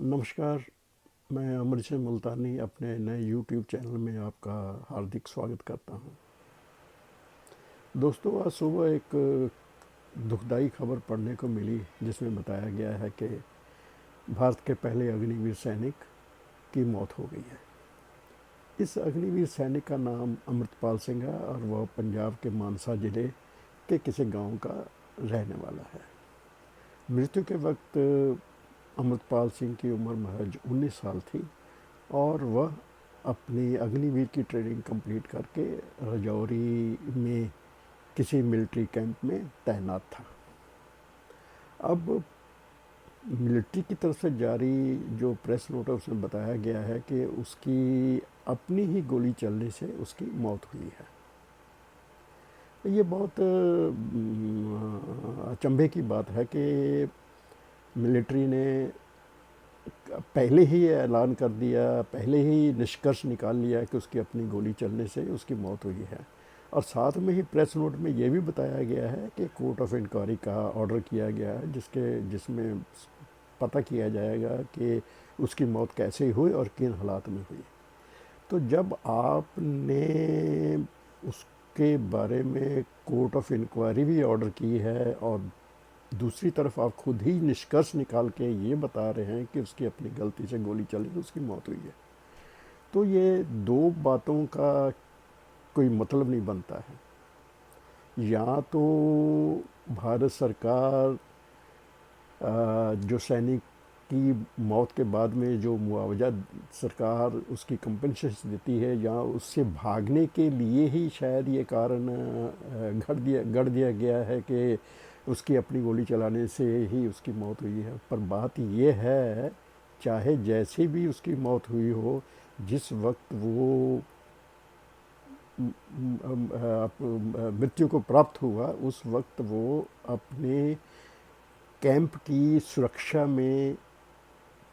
नमस्कार। मैं अमृत सिंह मुल्तानी अपने नए यूट्यूब चैनल में आपका हार्दिक स्वागत करता हूं। दोस्तों, आज सुबह एक दुखदाई खबर पढ़ने को मिली जिसमें बताया गया है कि भारत के पहले अग्निवीर सैनिक की मौत हो गई है। इस अग्निवीर सैनिक का नाम अमृतपाल सिंह है और वह पंजाब के मानसा ज़िले के किसी गांव का रहने वाला है। मृत्यु के वक्त अमृतपाल सिंह की उम्र महज 19 साल थी और वह अपनी अग्निवीर की ट्रेनिंग कंप्लीट करके राजौरी में किसी मिलिट्री कैंप में तैनात था। अब मिलिट्री की तरफ से जारी जो प्रेस नोट है उसमें बताया गया है कि उसकी अपनी ही गोली चलने से उसकी मौत हुई है। ये बहुत अचंभे की बात है कि मिलिट्री ने पहले ही ऐलान कर दिया, पहले ही निष्कर्ष निकाल लिया कि उसकी अपनी गोली चलने से उसकी मौत हुई है। और साथ में ही प्रेस नोट में ये भी बताया गया है कि कोर्ट ऑफ इंक्वायरी का ऑर्डर किया गया है जिसमें पता किया जाएगा कि उसकी मौत कैसे हुई और किन हालात में हुई। तो जब आपने उसके बारे में कोर्ट ऑफ इंक्वायरी भी ऑर्डर की है और दूसरी तरफ आप खुद ही निष्कर्ष निकाल के ये बता रहे हैं कि उसकी अपनी गलती से गोली चली तो उसकी मौत हुई है, तो ये दो बातों का कोई मतलब नहीं बनता है। या तो भारत सरकार जो सैनिक की मौत के बाद में जो मुआवजा सरकार उसकी कंपनसेशन देती है, या उससे भागने के लिए ही शायद ये कारण गढ़ दिया गया है कि उसकी अपनी गोली चलाने से ही उसकी मौत हुई है। पर बात ये है, चाहे जैसे भी उसकी मौत हुई हो, जिस वक्त वो मृत्यु को प्राप्त हुआ उस वक्त वो अपने कैंप की सुरक्षा में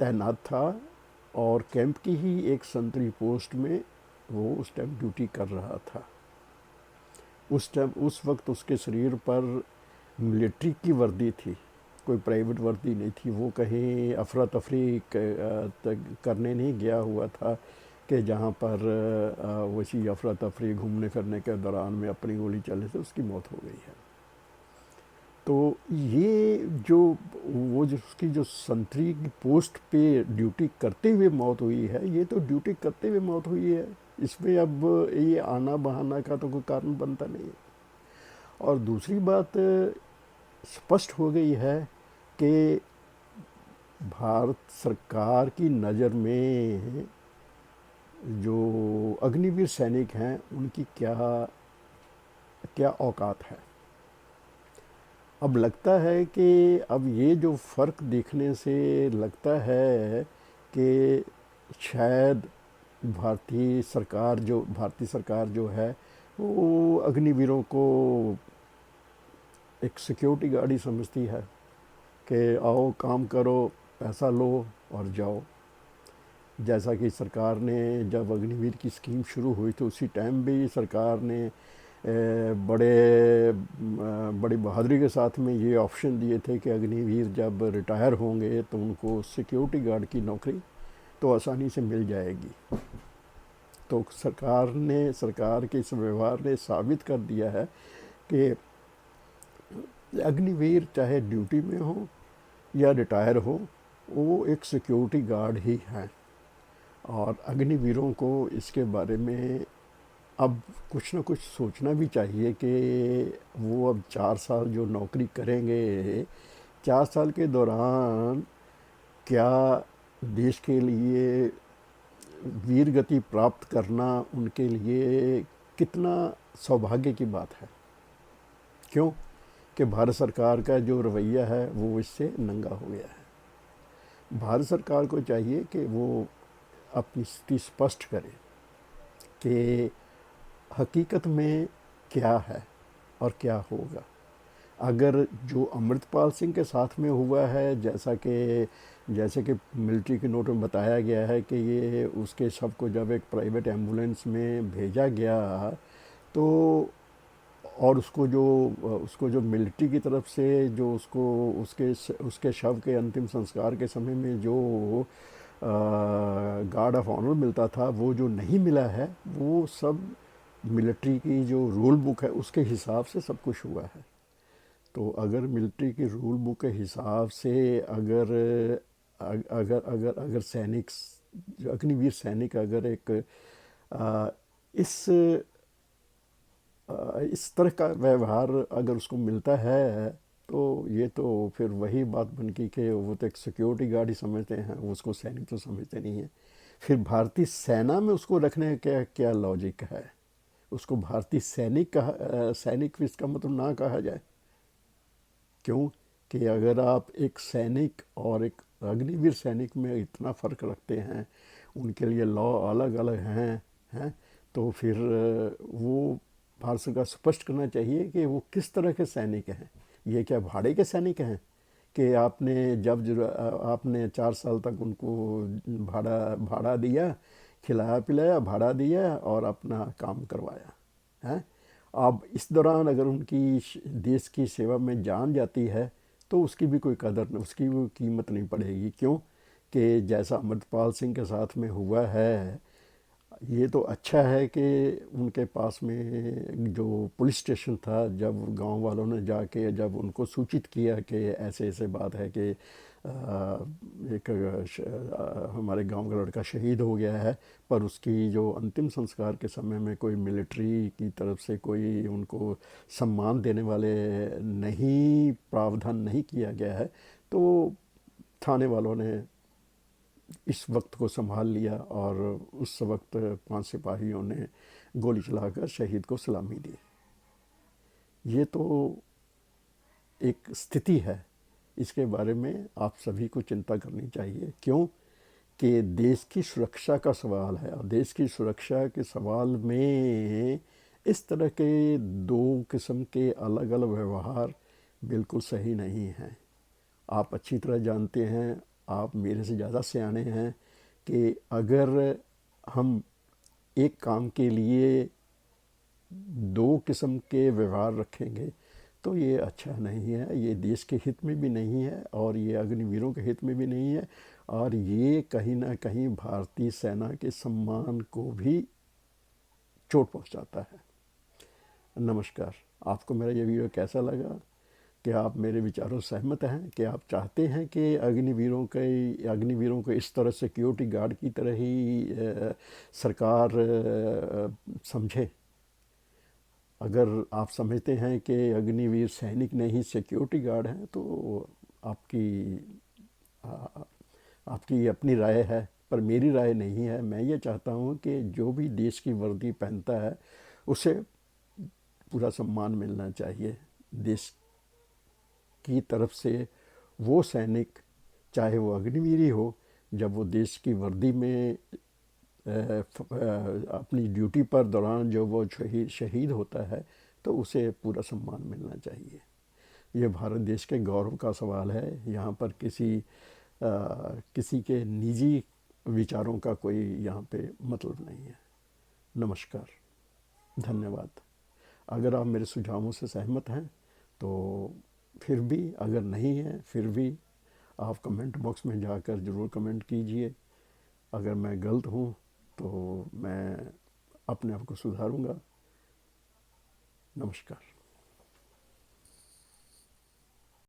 तैनात था और कैंप की ही एक संतरी पोस्ट में वो उस टाइम ड्यूटी कर रहा था। उस वक्त उसके शरीर पर मिलिट्री की वर्दी थी, कोई प्राइवेट वर्दी नहीं थी। वो कहीं अफरा तफरी करने नहीं गया हुआ था कि जहाँ पर वैसी अफरा तफरी घूमने फिरने के दौरान में अपनी गोली चलने से उसकी मौत हो गई है। तो ये जो उसकी जो संतरी की पोस्ट पे ड्यूटी करते हुए मौत हुई है, ये तो ड्यूटी करते हुए मौत हुई है, इसमें अब ये आना बहाना का तो कोई कारण बनता नहीं है। और दूसरी बात स्पष्ट हो गई है कि भारत सरकार की नज़र में जो अग्निवीर सैनिक हैं उनकी क्या क्या औकात है। अब लगता है कि अब ये जो फ़र्क देखने से लगता है कि शायद भारतीय सरकार जो है वो अग्निवीरों को एक सिक्योरिटी गार्ड ही समझती है कि आओ काम करो, पैसा लो और जाओ। जैसा कि सरकार ने जब अग्निवीर की स्कीम शुरू हुई तो उसी टाइम भी सरकार ने बड़ी बहादुरी के साथ में ये ऑप्शन दिए थे कि अग्निवीर जब रिटायर होंगे तो उनको सिक्योरिटी गार्ड की नौकरी तो आसानी से मिल जाएगी। तो सरकार के इस व्यवहार ने साबित कर दिया है कि अग्निवीर चाहे ड्यूटी में हो या रिटायर हो, वो एक सिक्योरिटी गार्ड ही हैं। और अग्निवीरों को इसके बारे में अब कुछ ना कुछ सोचना भी चाहिए कि वो अब 4 साल जो नौकरी करेंगे, 4 साल के दौरान क्या देश के लिए वीर गति प्राप्त करना उनके लिए कितना सौभाग्य की बात है। क्यों कि भारत सरकार का जो रवैया है वो इससे नंगा हो गया है। भारत सरकार को चाहिए कि वो अपनी स्थिति स्पष्ट करे कि हकीकत में क्या है और क्या होगा। अगर जो अमृतपाल सिंह के साथ में हुआ है, जैसे कि मिलिट्री के नोट में बताया गया है कि ये उसके शव को जब एक प्राइवेट एम्बुलेंस में भेजा गया तो और उसको जो मिलिट्री की तरफ से जो उसको उसके शव के अंतिम संस्कार के समय में जो गार्ड ऑफ ऑनर मिलता था, वो जो नहीं मिला है, वो सब मिलिट्री की जो रूल बुक है उसके हिसाब से सब कुछ हुआ है। तो अगर मिलिट्री की रूल बुक के हिसाब से अगर अगर अगर अगर सैनिक, जो अग्निवीर सैनिक अगर एक आ, इस इस तरह का व्यवहार अगर उसको मिलता है, तो ये तो फिर वही बात बन गई कि वो तो एक सिक्योरिटी गार्ड ही समझते हैं, वो उसको सैनिक तो समझते नहीं है। फिर भारतीय सेना में उसको रखने का क्या क्या लॉजिक है? उसको भारतीय सैनिक सैनिक भी इसका मतलब ना कहा जाए। क्यों? कि अगर आप एक सैनिक और एक अग्निवीर सैनिक में इतना फ़र्क रखते हैं, उनके लिए लॉ अलग अलग हैं, तो फिर वो भारत सरकार स्पष्ट करना चाहिए कि वो किस तरह के सैनिक हैं। ये क्या भाड़े के सैनिक हैं कि आपने 4 साल तक उनको भाड़ा भाड़ा दिया, खिलाया पिलाया, भाड़ा दिया और अपना काम करवाया है? अब इस दौरान अगर उनकी देश की सेवा में जान जाती है, तो उसकी भी कोई कदर नहीं, उसकी भी कीमत नहीं पड़ेगी। क्यों? कि जैसा अमृतपाल सिंह के साथ में हुआ है, ये तो अच्छा है कि उनके पास में जो पुलिस स्टेशन था, जब गांव वालों ने जाके जब उनको सूचित किया कि ऐसे ऐसे बात है कि हमारे गांव का लड़का शहीद हो गया है, पर उसकी जो अंतिम संस्कार के समय में कोई मिलिट्री की तरफ से कोई उनको सम्मान देने वाले नहीं, प्रावधान नहीं किया गया है, तो थाने वालों ने इस वक्त को संभाल लिया और उस वक्त 5 सिपाहियों ने गोली चलाकर शहीद को सलामी दी। ये तो एक स्थिति है, इसके बारे में आप सभी को चिंता करनी चाहिए। क्यों? कि देश की सुरक्षा का सवाल है, और देश की सुरक्षा के सवाल में इस तरह के दो किस्म के अलग अलग व्यवहार बिल्कुल सही नहीं हैं। आप अच्छी तरह जानते हैं, आप मेरे से ज़्यादा सियाने हैं, कि अगर हम एक काम के लिए दो किस्म के व्यवहार रखेंगे, तो ये अच्छा नहीं है, ये देश के हित में भी नहीं है और ये अग्निवीरों के हित में भी नहीं है, और ये कहीं ना कहीं भारतीय सेना के सम्मान को भी चोट पहुंचाता है। नमस्कार। आपको मेरा ये वीडियो कैसा लगा? कि आप मेरे विचारों से सहमत हैं कि आप चाहते हैं कि अग्निवीरों को इस तरह सिक्योरिटी गार्ड की तरह ही सरकार समझे? अगर आप समझते हैं कि अग्निवीर सैनिक नहीं सिक्योरिटी गार्ड हैं, तो आपकी आ, आपकी अपनी राय है, पर मेरी राय नहीं है। मैं ये चाहता हूँ कि जो भी देश की वर्दी पहनता है, उसे पूरा सम्मान मिलना चाहिए। देश की तरफ से वो सैनिक, चाहे वो अग्निवीर ही हो, जब वो देश की वर्दी में अपनी ड्यूटी पर दौरान जो वो शहीद होता है, तो उसे पूरा सम्मान मिलना चाहिए। ये भारत देश के गौरव का सवाल है। यहाँ पर किसी के निजी विचारों का कोई यहाँ पे मतलब नहीं है। नमस्कार, धन्यवाद। अगर आप मेरे सुझावों से सहमत हैं, तो फिर भी, अगर नहीं है फिर भी आप कमेंट बॉक्स में जाकर ज़रूर कमेंट कीजिए। अगर मैं गलत हूँ तो मैं अपने आप को सुधारूँगा। नमस्कार।